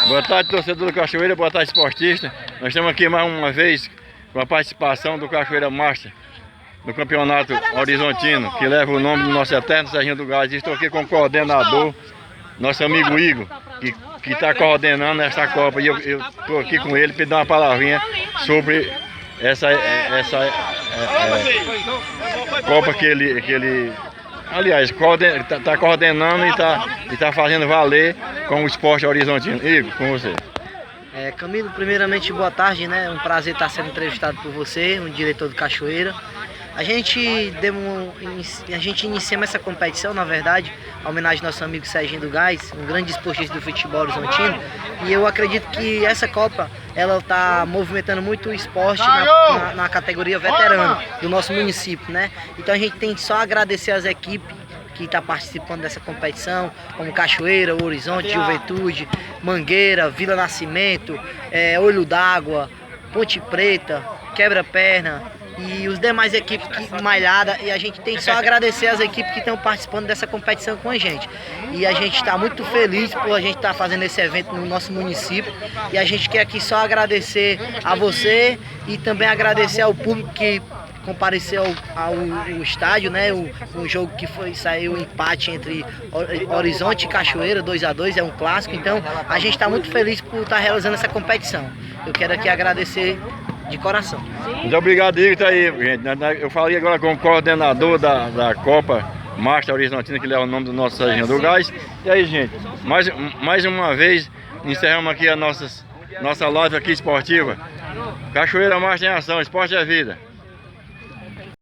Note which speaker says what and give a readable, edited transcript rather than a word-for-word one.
Speaker 1: Boa tarde, torcedor do Cachoeira, boa tarde, esportista. Nós estamos aqui mais uma vez com a participação do Cachoeira Master no Campeonato Horizontino, que leva o nome do nosso eterno Serginho do Gás. Estou aqui com o coordenador, nosso amigo Igor, que está coordenando esta Copa. E eu estou aqui com ele para dar uma palavrinha sobre essa Copa que ele aliás, está coordenando e está fazendo valer com o esporte horizontino. Igor, com você.
Speaker 2: Camilo, primeiramente boa tarde, né? Um prazer estar sendo entrevistado por você, um diretor do Cachoeira. A gente iniciamos essa competição, na verdade, em homenagem ao nosso amigo Serginho do Gás, um grande esportista do futebol horizontino. E eu acredito que essa Copa, ela está movimentando muito o esporte na categoria veterano do nosso município, né? Então a gente tem só agradecer às equipes que está participando dessa competição, como Cachoeira, Horizonte, Juventude, Mangueira, Vila Nascimento, Olho d'Água, Ponte Preta, Quebra-Perna e os demais equipes malhada, e a gente tem só agradecer as equipes que estão participando dessa competição com a gente. E a gente está muito feliz por a gente estar fazendo esse evento no nosso município, e a gente quer aqui só agradecer a você e também agradecer ao público que compareceu ao estádio, né? Um jogo que saiu um empate entre Horizonte e Cachoeira, 2-2, é um clássico. Então a gente está muito feliz por estar realizando essa competição. Eu quero aqui agradecer de coração.
Speaker 1: Muito obrigado, Igor, tá aí, gente. Eu falei agora com o coordenador da Copa Master Horizontina, que leva o nome do nosso Serginho do Gás. E aí, gente, mais uma vez encerramos aqui a nossa live aqui esportiva. Cachoeira Master em ação, esporte é vida.